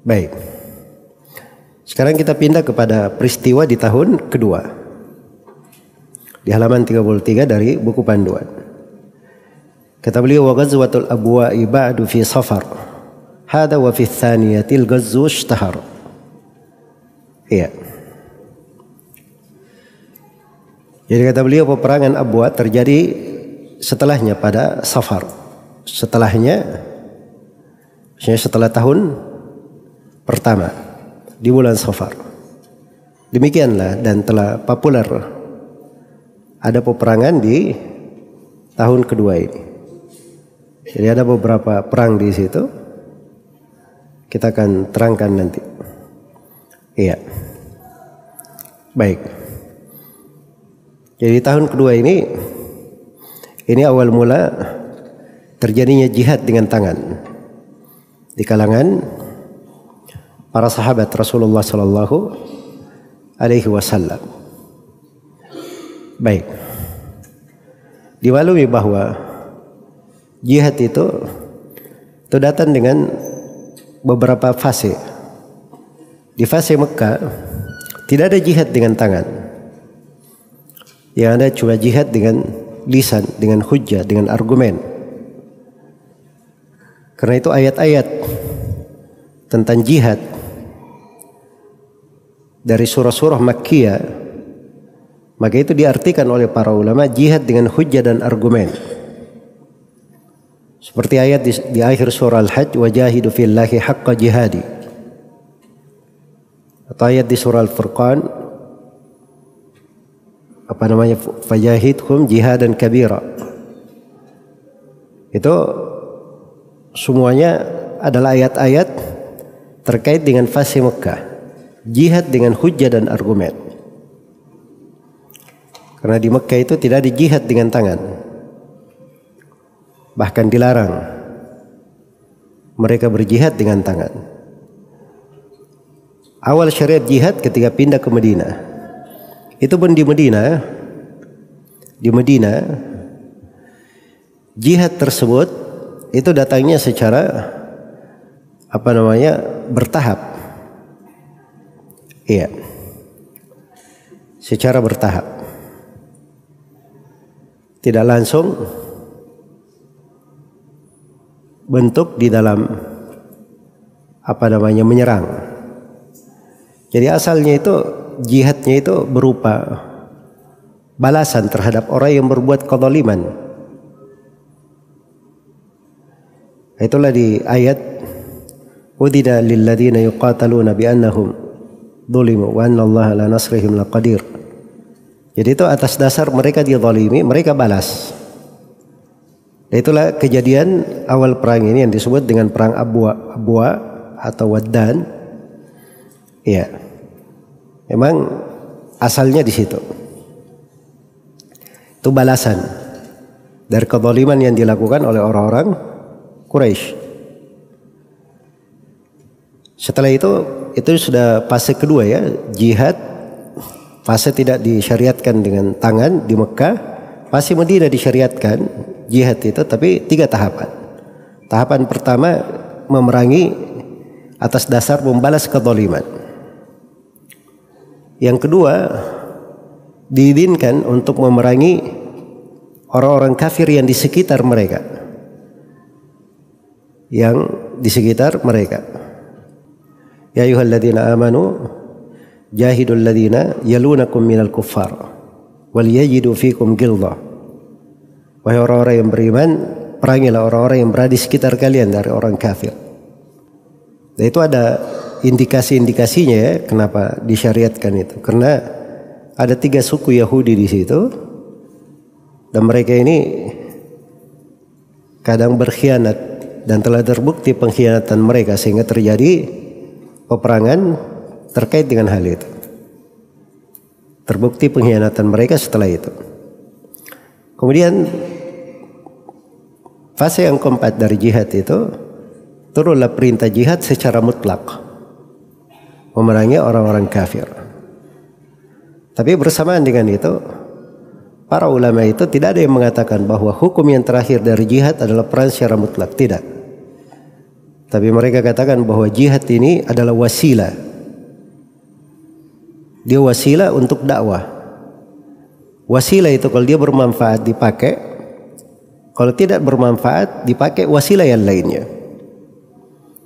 Baik. Sekarang kita pindah kepada peristiwa di tahun kedua. Di halaman 33 dari buku panduan. Kata beliau, wa ghazwatul abwa'i ba'du fi safar. Hada wa fi tsaniyatil ghazwu ishtahar. Iya. Jadi kata beliau, peperangan Abwa terjadi setelahnya pada Safar. Setelahnya, maksudnya setelah tahun pertama di bulan Safar. Demikianlah dan telah populer ada peperangan di tahun kedua ini. Jadi ada beberapa perang di situ. Kita akan terangkan nanti. Iya. Baik. Jadi tahun kedua ini awal mula terjadinya jihad dengan tangan di kalangan para sahabat Rasulullah Sallallahu Alaihi Wasallam. Baik. Dimaklumi bahwa jihad itu datang dengan beberapa fase. Di fase Mekah tidak ada jihad dengan tangan. Yang ada cuma jihad dengan lisan, dengan hujjah, dengan argumen. Karena itu ayat-ayat tentang jihad dari surah-surah Makkiyah, maka itu diartikan oleh para ulama jihad dengan hujjah dan argumen. Seperti ayat di akhir surah Al-Hajj, wajahidu fillahi haqqa jihadi. Atau ayat di surah Al-Furqan, fajahidhum jihadan kabira. Itu semuanya adalah ayat-ayat terkait dengan fase Mekah, jihad dengan hujjah dan argumen. Karena di Mekah itu tidak ada jihad dengan tangan, bahkan dilarang mereka berjihad dengan tangan. Awal syariat jihad ketika pindah ke Madinah. Itu pun di Madinah jihad tersebut itu datangnya secara bertahap. Iya. Secara bertahap. Tidak langsung bentuk di dalam menyerang. Jadi asalnya itu jihadnya itu berupa balasan terhadap orang yang berbuat kezaliman. Itulah di ayat udina lilladzina yuqataluna biannahum zulimu wa annallaha ala nasrihim laqadir. Jadi itu atas dasar mereka dizalimi, mereka balas. Itulah kejadian awal perang ini yang disebut dengan perang Abwa atau Waddan. Iya. Memang asalnya di situ. Itu balasan dari kezaliman yang dilakukan oleh orang-orang Quraisy. Setelah itu sudah fase kedua ya, jihad. Fase tidak disyariatkan dengan tangan di Mekah. Fase Madinah disyariatkan jihad itu, tapi 3 tahapan. Tahapan pertama memerangi atas dasar membalas kezaliman. Yang kedua, diizinkan untuk memerangi orang-orang kafir yang di sekitar mereka. Ya ayyuhalladzina amanu jahidul ladzina yalunakum minal kuffar wal yajidu fikum ghilzah. Wahai orang-orang yang beriman, perangilah orang-orang yang berada di sekitar kalian dari orang kafir. Dan itu ada indikasi-indikasinya ya, kenapa disyariatkan itu. Karena ada 3 suku Yahudi di situ, dan mereka ini kadang berkhianat dan telah terbukti pengkhianatan mereka sehingga terjadi peperangan terkait dengan hal itu. Terbukti pengkhianatan mereka setelah itu. Kemudian fase yang keempat dari jihad itu turunlah perintah jihad secara mutlak. Memerangi orang-orang kafir. Tapi bersamaan dengan itu, para ulama itu tidak ada yang mengatakan bahwa hukum yang terakhir dari jihad adalah perang secara mutlak. Tidak. Tapi mereka katakan bahwa jihad ini adalah wasilah. Dia wasilah untuk dakwah. Wasilah itu kalau dia bermanfaat dipakai, kalau tidak bermanfaat dipakai wasilah yang lainnya.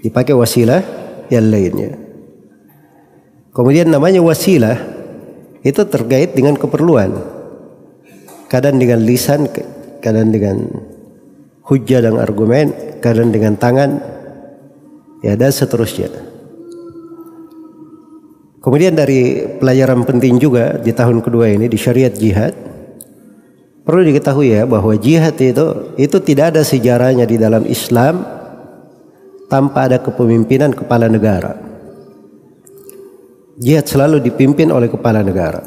Dipakai wasilah yang lainnya. Kemudian namanya wasilah itu terkait dengan keperluan. Kadang dengan lisan, kadang dengan hujjah dan argumen, kadang dengan tangan, ya dan seterusnya. Kemudian dari pelajaran penting juga di tahun kedua ini di syariat jihad, perlu diketahui ya bahwa jihad itu tidak ada sejarahnya di dalam Islam tanpa ada kepemimpinan kepala negara. Jihad selalu dipimpin oleh kepala negara.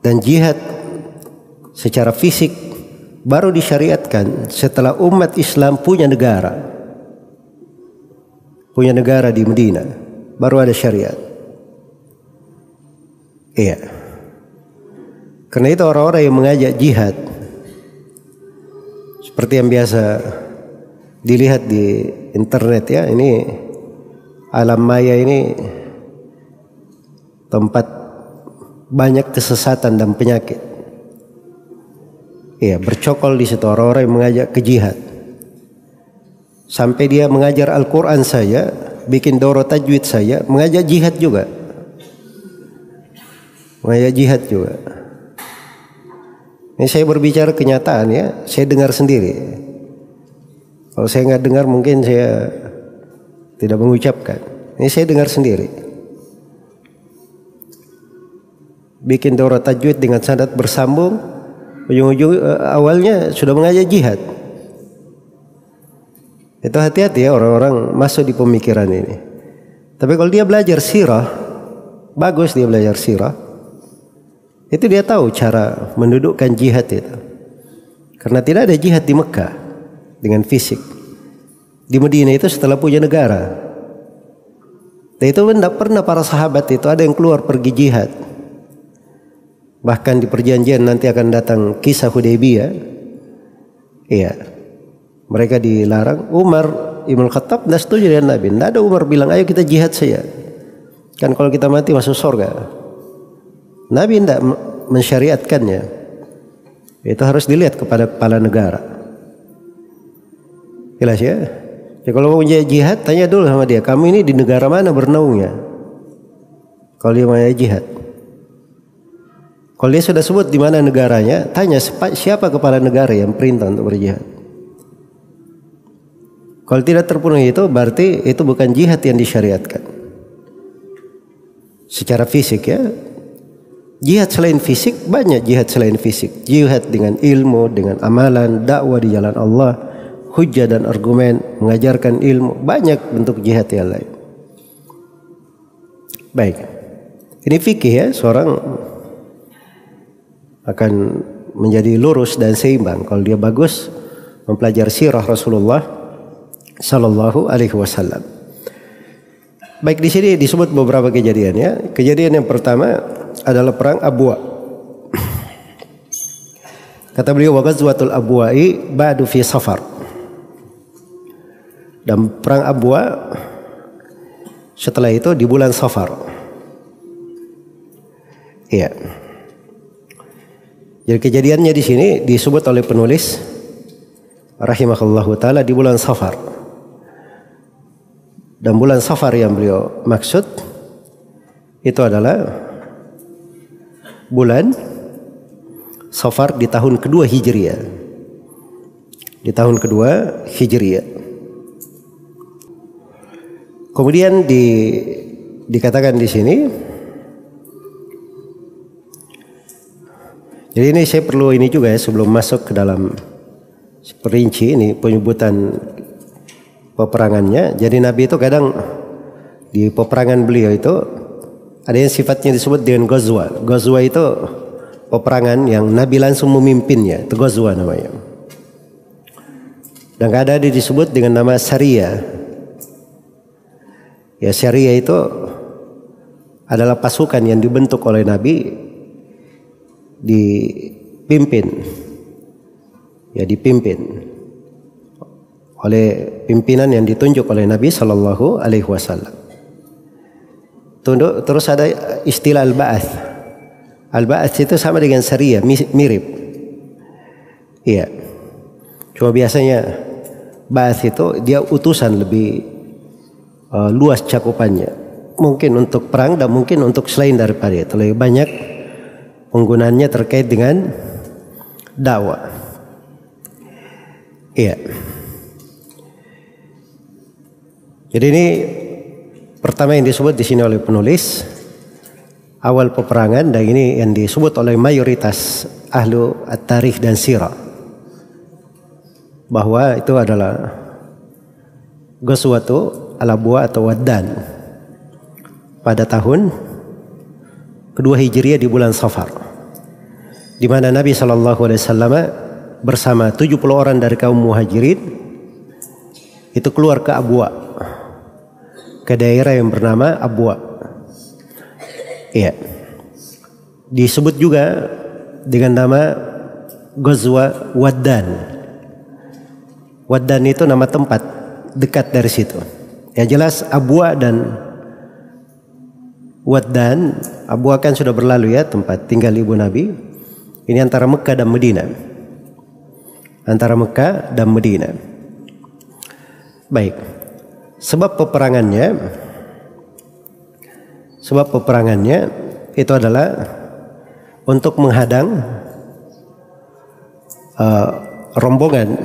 Dan jihad secara fisik baru disyariatkan setelah umat Islam punya negara. Punya negara di Medina, baru ada syariat. Iya. Karena itu orang-orang yang mengajak jihad seperti yang biasa dilihat di internet ya, ini alam maya ini tempat banyak kesesatan dan penyakit. Iya, bercokol di situ orang-orang yang mengajak ke jihad. Sampai dia mengajar Al-Quran saja, bikin daurah tajwid saja, mengajak jihad juga. Mengajak jihad juga. Ini saya berbicara kenyataan ya, saya dengar sendiri. Kalau saya nggak dengar mungkin saya tidak mengucapkan. Ini saya dengar sendiri. Bikin daurah tajwid dengan sanad bersambung, ujung-ujung awalnya sudah mengajak jihad. Itu hati-hati ya orang-orang masuk di pemikiran ini. Tapi kalau dia belajar sirah, bagus dia belajar sirah. Itu dia tahu cara mendudukkan jihad itu. Karena tidak ada jihad di Mekah dengan fisik. Di Madinah itu setelah punya negara. Dan itu tidak pernah para sahabat itu ada yang keluar pergi jihad. Bahkan di perjanjian nanti akan datang kisah Hudaybiyah. Iya. Mereka dilarang. Umar Ibn Khattab tidak setuju dengan Nabi. Tidak ada Umar bilang ayo kita jihad saja. Kan kalau kita mati masuk surga. Nabi tidak mensyariatkannya. Itu harus dilihat kepada kepala negara. Jelas ya. Ya kalau mau jihad tanya dulu sama dia. Kamu ini di negara mana bernaungnya? Kalau dia mau jihad. Kalau dia sudah sebut di mana negaranya, tanya siapa kepala negara yang perintah untuk berjihad. Kalau tidak terpenuhi itu berarti itu bukan jihad yang disyariatkan. Secara fisik ya. Jihad selain fisik, banyak jihad selain fisik. Jihad dengan ilmu, dengan amalan, dakwah di jalan Allah, hujjah dan argumen, mengajarkan ilmu, banyak bentuk jihad yang lain. Baik. Ini fikih ya, seorang akan menjadi lurus dan seimbang kalau dia bagus mempelajari sirah Rasulullah sallallahu alaihi wasallam. Baik, di sini disebut beberapa kejadian ya. Kejadian yang pertama adalah perang Abwa. Kata beliau wa ghazwatul Abwa'i ba'du fi Safar. Dan perang Abwa setelah itu di bulan Safar. Iya. Jadi kejadiannya di sini disebut oleh penulis rahimahullahu taala di bulan Safar. Dan bulan Safar yang beliau maksud itu adalah bulan Safar di tahun kedua Hijriah. Di tahun kedua Hijriah. Kemudian dikatakan di sini. Jadi ini saya perlu ini juga ya sebelum masuk ke dalam perinci ini penyebutan peperangannya. Jadi Nabi itu kadang di peperangan beliau itu ada yang sifatnya disebut dengan ghazwa. Ghazwa itu peperangan yang Nabi langsung memimpinnya. Itu ghazwa namanya. Dan kadang ada disebut dengan nama Sariyah. Ya Sariyah itu adalah pasukan yang dibentuk oleh Nabi, dipimpin oleh pimpinan yang ditunjuk oleh Nabi Shallallahu Alaihi Wasallam. Terus ada istilah al-ba'ats. Al-ba'ats itu sama dengan syariah, mirip. Iya. Cuma biasanya ba'ats itu dia utusan lebih luas cakupannya. Mungkin untuk perang dan mungkin untuk selain daripada itu. Lebih banyak penggunaannya terkait dengan dakwah. Iya. Jadi ini pertama yang disebut di sini oleh penulis awal peperangan, dan ini yang disebut oleh mayoritas ahlu at-tarikh dan sirah bahwa itu adalah Ghazwatu al-Abwa atau Waddan pada tahun kedua Hijriah di bulan Safar, di mana Nabi SAW bersama 70 orang dari kaum muhajirin itu keluar ke Abwa, ke daerah yang bernama Abwa. Iya. Disebut juga dengan nama Ghazwa Waddan. Waddan itu nama tempat dekat dari situ. Yang jelas Abwa dan Waddan, Abwa kan sudah berlalu ya, tempat tinggal ibu Nabi. Ini antara Mekah dan Medina. Antara Mekah dan Medina. Baik. Sebab peperangannya itu adalah untuk menghadang rombongan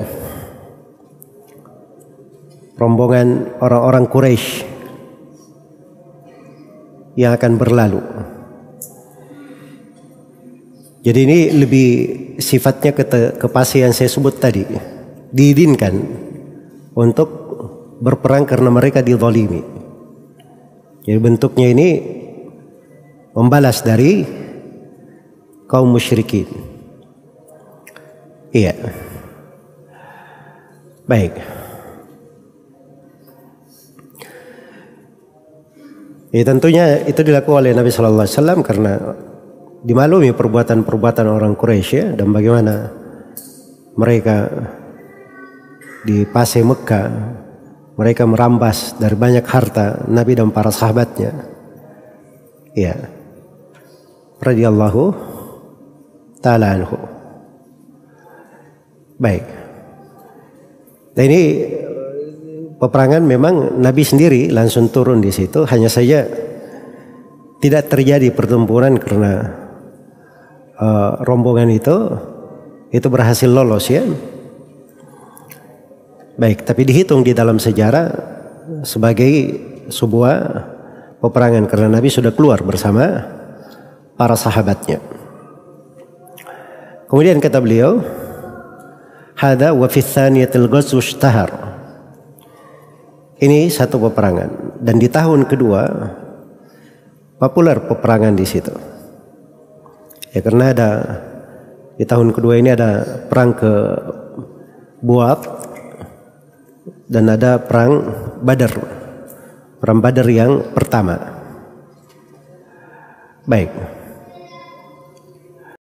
orang-orang Quraisy yang akan berlalu. Jadi ini lebih sifatnya ke fase yang saya sebut tadi, diizinkan untuk berperang karena mereka dizalimi. Jadi bentuknya ini membalas dari kaum musyrikin. Iya. Baik. Ya, tentunya itu dilakukan oleh Nabi Sallallahu Alaihi Wasallam karena dimaklumi perbuatan-perbuatan orang Quraisy ya, dan bagaimana mereka di fase Mekah mereka merampas dari banyak harta Nabi dan para sahabatnya. Ya. Radhiyallahu ta'ala anhu. Baik. Dan ini peperangan memang Nabi sendiri langsung turun di situ, hanya saja tidak terjadi pertempuran karena rombongan itu berhasil lolos ya. Baik, tapi dihitung di dalam sejarah sebagai sebuah peperangan karena Nabi sudah keluar bersama para sahabatnya. Kemudian kata beliau, hada wa fi tsaniyatil ghazw ishtahar. Ini satu peperangan, dan di tahun kedua populer peperangan di situ. Ya karena di tahun kedua ini ada perang ke Buat dan ada perang Badar. Perang Badar yang pertama. Baik.